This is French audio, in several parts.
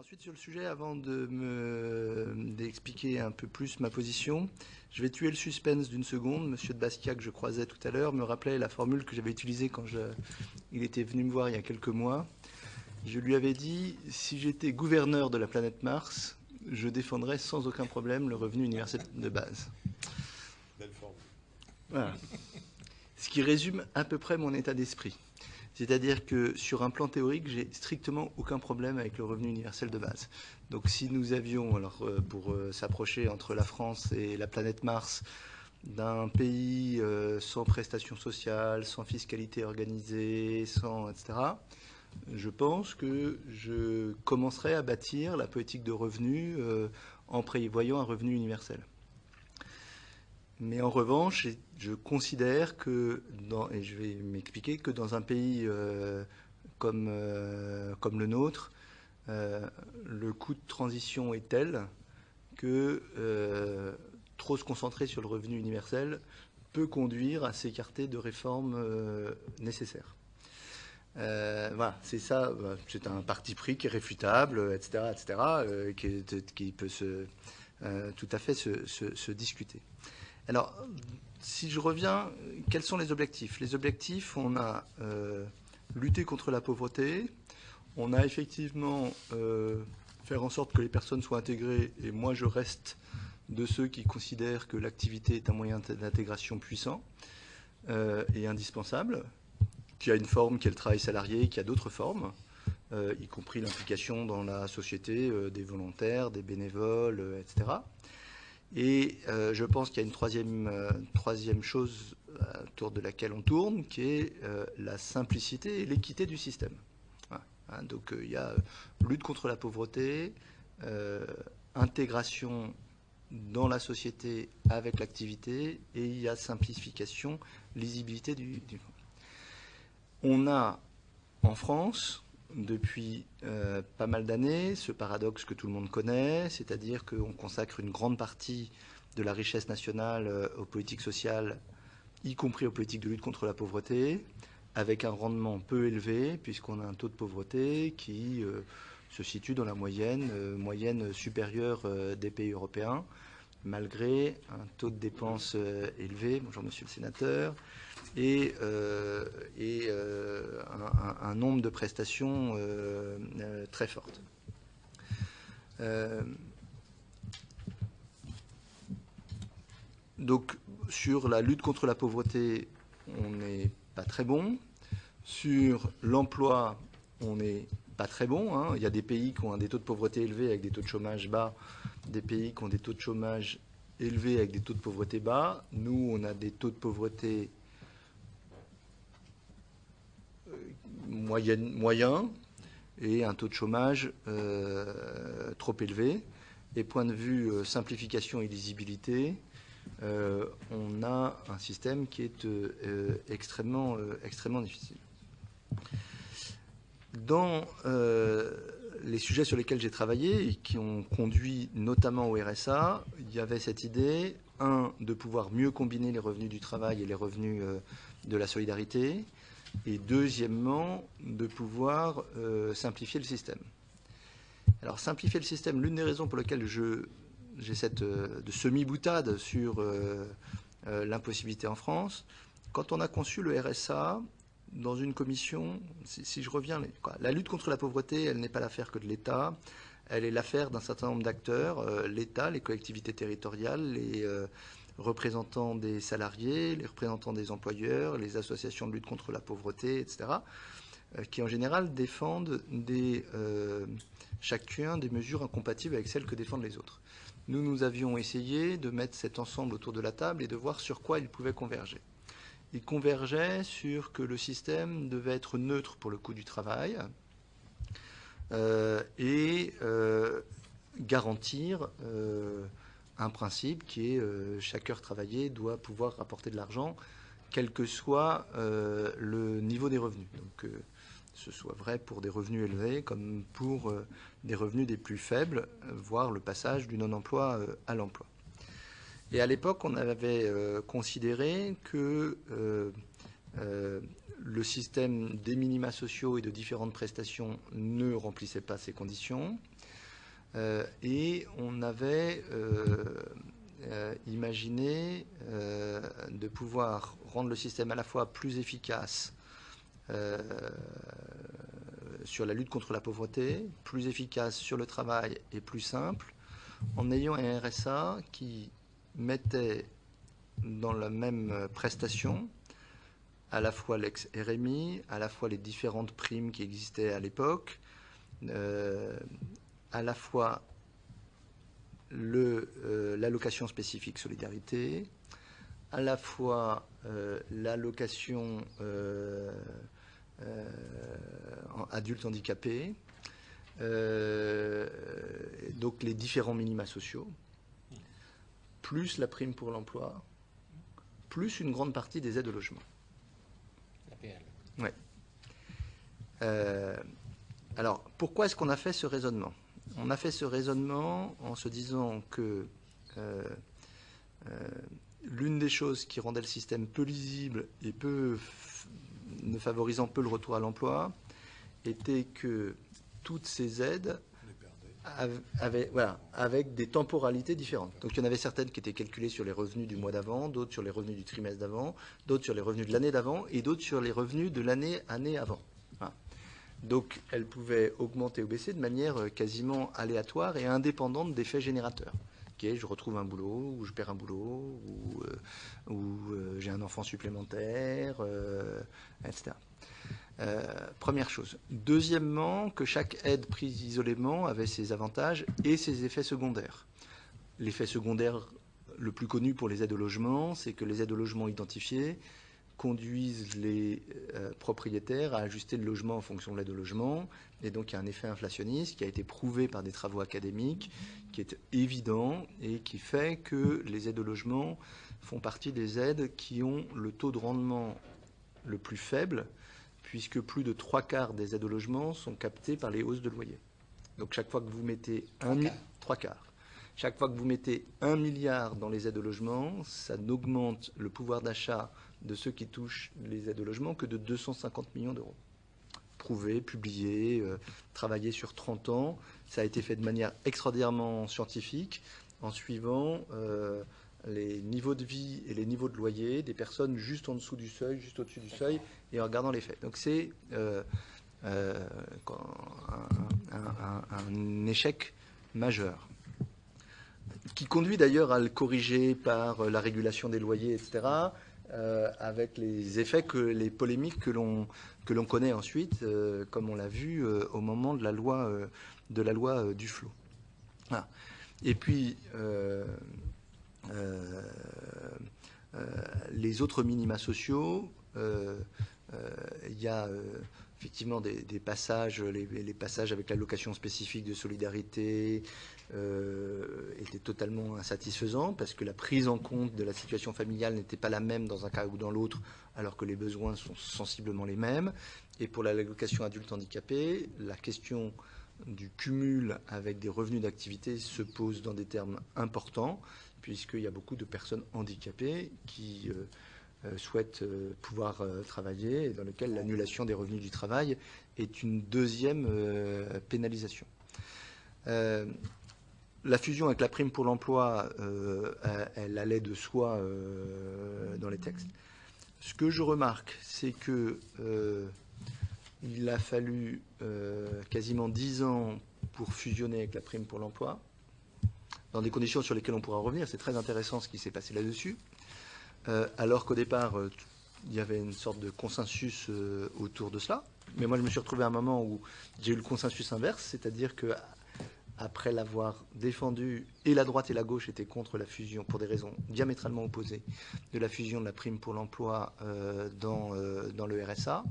Ensuite, sur le sujet, avant d'expliquer un peu plus ma position, je vais tuer le suspense d'une seconde. Monsieur de Bastia, que je croisais tout à l'heure, me rappelait la formule que j'avais utilisée quand il était venu me voir il y a quelques mois. Je lui avais dit, si j'étais gouverneur de la planète Mars, je défendrais sans aucun problème le revenu universel de base. Belle formule. Voilà. Ce qui résume à peu près mon état d'esprit. C'est-à-dire que sur un plan théorique, j'ai strictement aucun problème avec le revenu universel de base. Donc si nous avions, alors pour s'approcher entre la France et la planète Mars, d'un pays sans prestations sociales, sans fiscalité organisée, sans etc., je pense que je commencerai à bâtir la politique de revenu en prévoyant un revenu universel. Mais en revanche, je considère que, et je vais m'expliquer, que dans un pays comme le nôtre, le coût de transition est tel que trop se concentrer sur le revenu universel peut conduire à s'écarter de réformes nécessaires. Voilà, c'est ça, c'est un parti pris qui est réfutable, etc., qui peut tout à fait se discuter. Alors, si je reviens, quels sont les objectifs? Les objectifs, on a lutter contre la pauvreté, on a effectivement faire en sorte que les personnes soient intégrées, et moi je reste de ceux qui considèrent que l'activité est un moyen d'intégration puissant et indispensable, qui a une forme qui est le travail salarié, qui a d'autres formes, y compris l'implication dans la société des volontaires, des bénévoles, etc. Et je pense qu'il y a une troisième chose autour de laquelle on tourne, qui est la simplicité et l'équité du système. Voilà. Donc il y a lutte contre la pauvreté, intégration dans la société avec l'activité, et il y a simplification, lisibilité du. On a en France, depuis pas mal d'années, ce paradoxe que tout le monde connaît, c'est-à-dire qu'on consacre une grande partie de la richesse nationale aux politiques sociales, y compris aux politiques de lutte contre la pauvreté, avec un rendement peu élevé, puisqu'on a un taux de pauvreté qui se situe dans la moyenne supérieure des pays européens, malgré un taux de dépenses élevé, bonjour monsieur le sénateur, et un nombre de prestations très fortes. Donc, sur la lutte contre la pauvreté, on n'est pas très bon. Sur l'emploi, on n'est pas très bon. Hein. Il y a des pays qui ont des taux de pauvreté élevés avec des taux de chômage bas, des pays qui ont des taux de chômage élevés avec des taux de pauvreté bas. Nous, on a des taux de pauvreté moyen et un taux de chômage trop élevé. Et point de vue simplification et lisibilité, on a un système qui est extrêmement difficile. Dans les sujets sur lesquels j'ai travaillé et qui ont conduit notamment au RSA, il y avait cette idée, de pouvoir mieux combiner les revenus du travail et les revenus de la solidarité, et deuxièmement, de pouvoir simplifier le système. Alors, simplifier le système, l'une des raisons pour lesquelles j'ai cette de semi-boutade sur l'impossibilité en France, quand on a conçu le RSA, dans une commission, si je reviens, la lutte contre la pauvreté, elle n'est pas l'affaire que de l'État, elle est l'affaire d'un certain nombre d'acteurs, l'État, les collectivités territoriales, les représentants des salariés, les représentants des employeurs, les associations de lutte contre la pauvreté, etc., qui en général défendent chacun des mesures incompatibles avec celles que défendent les autres. Nous avions essayé de mettre cet ensemble autour de la table et de voir sur quoi ils pouvaient converger. Ils convergeaient sur que le système devait être neutre pour le coût du travail et garantir un principe qui est chaque heure travaillée doit pouvoir rapporter de l'argent, quel que soit le niveau des revenus. Donc ce soit vrai pour des revenus élevés comme pour des revenus des plus faibles, voire le passage du non-emploi à l'emploi. Et à l'époque, on avait considéré que le système des minima sociaux et de différentes prestations ne remplissait pas ces conditions. Et on avait imaginé de pouvoir rendre le système à la fois plus efficace sur la lutte contre la pauvreté, plus efficace sur le travail et plus simple, en ayant un RSA qui mettait dans la même prestation à la fois l'ex-RMI, à la fois les différentes primes qui existaient à l'époque, à la fois l'allocation spécifique solidarité, à la fois l'allocation adulte handicapé, donc les différents minima sociaux, plus la prime pour l'emploi, plus une grande partie des aides au logement. L'APL. Ouais. Alors, pourquoi est-ce qu'on a fait ce raisonnement? On a fait ce raisonnement en se disant que l'une des choses qui rendait le système peu lisible et ne favorisant peu le retour à l'emploi était que toutes ces aides avec des temporalités différentes. Donc il y en avait certaines qui étaient calculées sur les revenus du mois d'avant, d'autres sur les revenus du trimestre d'avant, d'autres sur les revenus de l'année d'avant et d'autres sur les revenus de l'année avant. Voilà. Donc elles pouvaient augmenter ou baisser de manière quasiment aléatoire et indépendante d'effets générateurs. Okay, je retrouve un boulot, ou je perds un boulot, ou j'ai un enfant supplémentaire, etc. Première chose. Deuxièmement, que chaque aide prise isolément avait ses avantages et ses effets secondaires. L'effet secondaire le plus connu pour les aides au logement, c'est que les aides au logement identifiées conduisent les propriétaires à ajuster le logement en fonction de l'aide au logement. Et donc, il y a un effet inflationniste qui a été prouvé par des travaux académiques, qui est évident et qui fait que les aides au logement font partie des aides qui ont le taux de rendement le plus faible, puisque plus de 3/4 des aides au logement sont captées par les hausses de loyer. Donc chaque fois que vous mettez 3/4. Chaque fois que vous mettez 1 milliard dans les aides au logement, ça n'augmente le pouvoir d'achat de ceux qui touchent les aides au logement que de 250 millions d'euros. Prouvé, publié, travaillé sur 30 ans. Ça a été fait de manière extraordinairement scientifique en suivant les niveaux de vie et les niveaux de loyer des personnes juste en dessous du seuil, juste au-dessus du seuil, et en regardant les faits. Donc c'est un échec majeur, qui conduit d'ailleurs à le corriger par la régulation des loyers, etc., avec les effets, les polémiques que l'on connaît ensuite, comme on l'a vu au moment de la loi Duflot. Voilà. Et puis, les autres minima sociaux, il y a effectivement des passages, les passages avec l'allocation spécifique de solidarité étaient totalement insatisfaisants parce que la prise en compte de la situation familiale n'était pas la même dans un cas ou dans l'autre, alors que les besoins sont sensiblement les mêmes. Et pour l'allocation adulte handicapé, la question du cumul avec des revenus d'activité se pose dans des termes importants, puisqu'il y a beaucoup de personnes handicapées qui souhaitent pouvoir travailler et dans lesquelles l'annulation des revenus du travail est une deuxième pénalisation. La fusion avec la prime pour l'emploi, elle allait de soi dans les textes. Ce que je remarque, c'est que il a fallu quasiment 10 ans pour fusionner avec la prime pour l'emploi, dans des conditions sur lesquelles on pourra revenir. C'est très intéressant ce qui s'est passé là-dessus. Alors qu'au départ, il y avait une sorte de consensus autour de cela. Mais moi, je me suis retrouvé à un moment où j'ai eu le consensus inverse, c'est-à-dire que après l'avoir défendu, et la droite et la gauche étaient contre la fusion, pour des raisons diamétralement opposées, de la fusion de la prime pour l'emploi dans le RSA.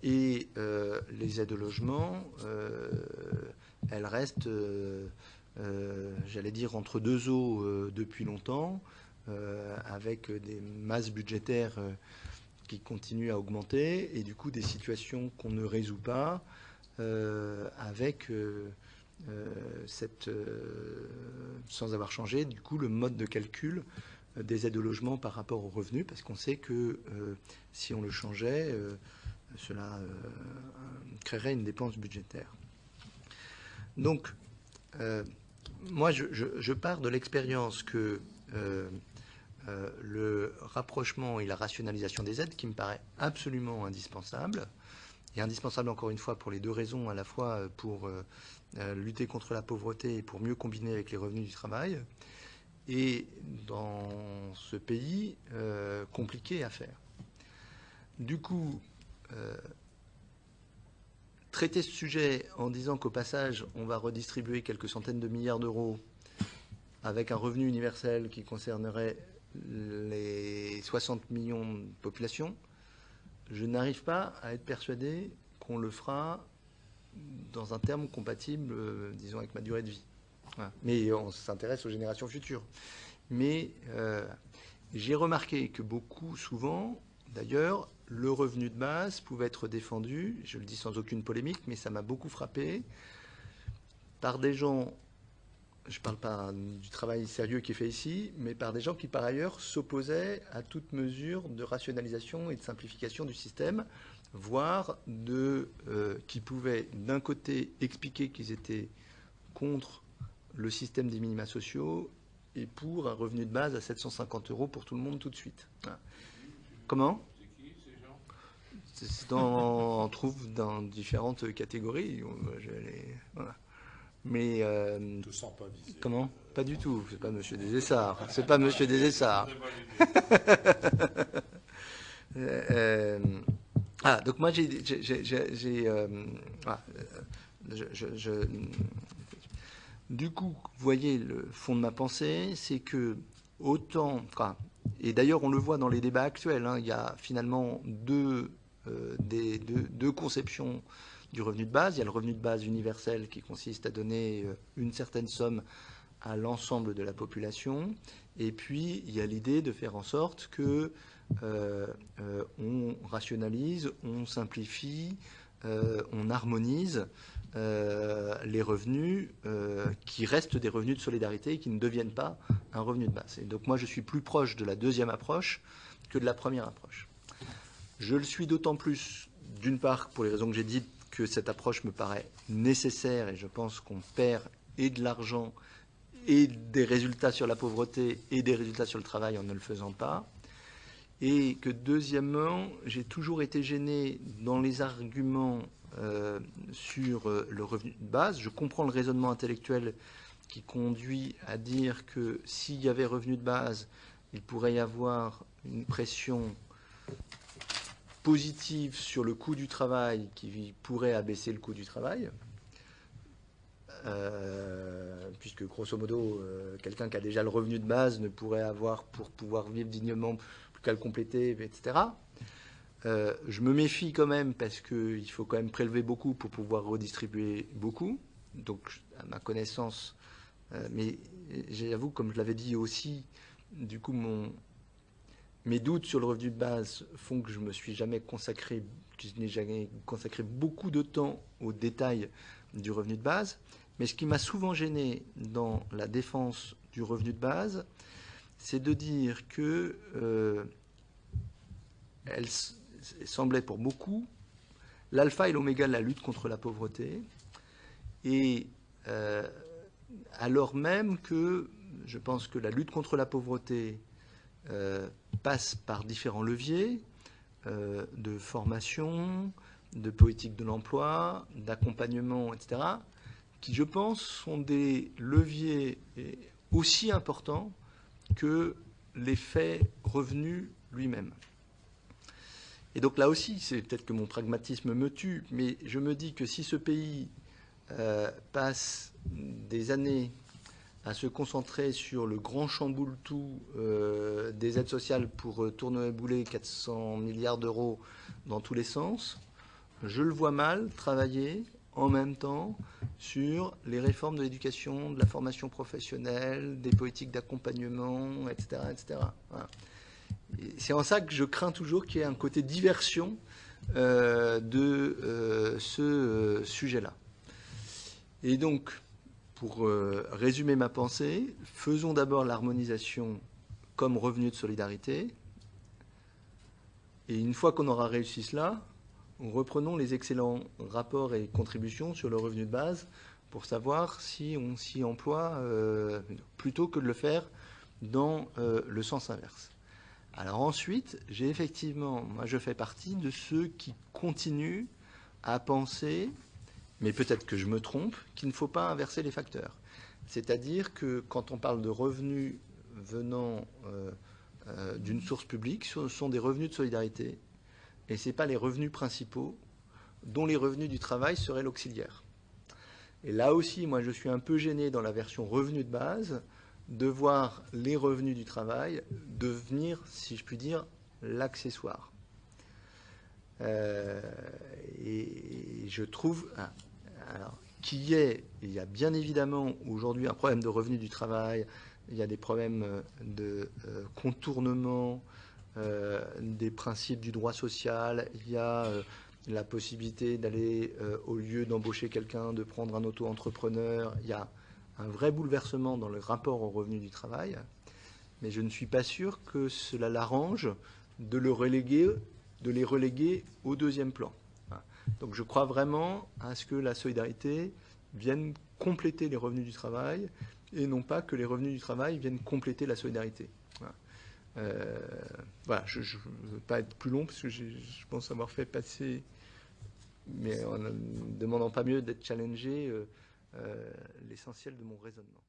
Et les aides au logement, elles restent, j'allais dire, entre deux eaux depuis longtemps, avec des masses budgétaires qui continuent à augmenter, et du coup des situations qu'on ne résout pas avec sans avoir changé du coup le mode de calcul des aides au logement par rapport aux revenus, parce qu'on sait que si on le changeait, cela créerait une dépense budgétaire. Donc, moi, je pars de l'expérience que le rapprochement et la rationalisation des aides, qui me paraît absolument indispensable, et indispensable encore une fois pour les deux raisons, à la fois pour lutter contre la pauvreté et pour mieux combiner avec les revenus du travail, et dans ce pays, compliqué à faire. Du coup, traiter ce sujet en disant qu'au passage, on va redistribuer quelques centaines de milliards d'euros avec un revenu universel qui concernerait les 60 millions de population, je n'arrive pas à être persuadé qu'on le fera dans un terme compatible, disons, avec ma durée de vie. Voilà. Mais on s'intéresse aux générations futures. Mais j'ai remarqué que beaucoup, souvent, d'ailleurs, le revenu de base pouvait être défendu, je le dis sans aucune polémique, mais ça m'a beaucoup frappé, par des gens, je ne parle pas du travail sérieux qui est fait ici, mais par des gens qui, par ailleurs, s'opposaient à toute mesure de rationalisation et de simplification du système, voire qui pouvaient, d'un côté, expliquer qu'ils étaient contre le système des minima sociaux et pour un revenu de base à 750 € pour tout le monde tout de suite. Voilà. Comment ? On trouve dans différentes catégories. Voilà. Mais te sens pas visé. comment ? Pas du tout. C'est pas Monsieur Desessarts. C'est pas Monsieur Desessarts. Donc moi du coup, vous voyez le fond de ma pensée, c'est que autant, et d'ailleurs on le voit dans les débats actuels, il y a finalement deux conceptions du revenu de base. Il y a le revenu de base universel qui consiste à donner une certaine somme à l'ensemble de la population. Et puis, il y a l'idée de faire en sorte que on rationalise, on simplifie, on harmonise les revenus qui restent des revenus de solidarité et qui ne deviennent pas un revenu de base. Et donc moi, je suis plus proche de la deuxième approche que de la première approche. Je le suis d'autant plus, d'une part, pour les raisons que j'ai dites, que cette approche me paraît nécessaire et je pense qu'on perd et de l'argent et des résultats sur la pauvreté et des résultats sur le travail en ne le faisant pas. Et que deuxièmement, j'ai toujours été gêné dans les arguments sur le revenu de base. Je comprends le raisonnement intellectuel qui conduit à dire que s'il y avait revenu de base, il pourrait y avoir une pression positive sur le coût du travail qui pourrait abaisser le coût du travail, puisque grosso modo, quelqu'un qui a déjà le revenu de base ne pourrait avoir, pour pouvoir vivre dignement, plus qu'à le compléter, etc. Je me méfie quand même parce qu'il faut quand même prélever beaucoup pour pouvoir redistribuer beaucoup. Donc, à ma connaissance, mais j'avoue, comme je l'avais dit aussi, du coup, mes doutes sur le revenu de base font que je me suis jamais consacré, que je n'ai jamais consacré beaucoup de temps aux détails du revenu de base. Mais ce qui m'a souvent gêné dans la défense du revenu de base, c'est de dire que elle semblait pour beaucoup l'alpha et l'oméga de la lutte contre la pauvreté, et alors même que je pense que la lutte contre la pauvreté passe par différents leviers de formation, de politique de l'emploi, d'accompagnement, etc., qui, je pense, sont des leviers aussi importants que l'effet revenu lui-même. Et donc là aussi, c'est peut-être que mon pragmatisme me tue, mais je me dis que si ce pays passe des années à se concentrer sur le grand chamboule-tout des aides sociales pour tourner bouler 400 milliards d'euros dans tous les sens, je le vois mal travailler en même temps sur les réformes de l'éducation, de la formation professionnelle, des politiques d'accompagnement, etc. etc. Voilà. C'est en ça que je crains toujours qu'il y ait un côté diversion de ce sujet-là. Et donc, pour résumer ma pensée, faisons d'abord l'harmonisation comme revenu de solidarité. Et une fois qu'on aura réussi cela, reprenons les excellents rapports et contributions sur le revenu de base pour savoir si on s'y emploie plutôt que de le faire dans le sens inverse. Alors ensuite, moi je fais partie de ceux qui continuent à penser, mais peut-être que je me trompe, qu'il ne faut pas inverser les facteurs. C'est-à-dire que quand on parle de revenus venant d'une source publique, ce sont des revenus de solidarité, et ce n'est pas les revenus principaux, dont les revenus du travail seraient l'auxiliaire. Et là aussi, moi je suis un peu gêné dans la version revenu de base, de voir les revenus du travail devenir, si je puis dire, l'accessoire. Et je trouve il y a bien évidemment aujourd'hui un problème de revenus du travail, il y a des problèmes de contournement des principes du droit social, il y a la possibilité d'aller, au lieu d'embaucher quelqu'un, de prendre un auto-entrepreneur, il y a un vrai bouleversement dans le rapport au revenu du travail, mais je ne suis pas sûr que cela l'arrange de les reléguer au deuxième plan. Donc je crois vraiment à ce que la solidarité vienne compléter les revenus du travail et non pas que les revenus du travail viennent compléter la solidarité. Voilà, je ne veux pas être plus long parce que je pense avoir fait passer, mais en ne demandant pas mieux d'être challengé, l'essentiel de mon raisonnement.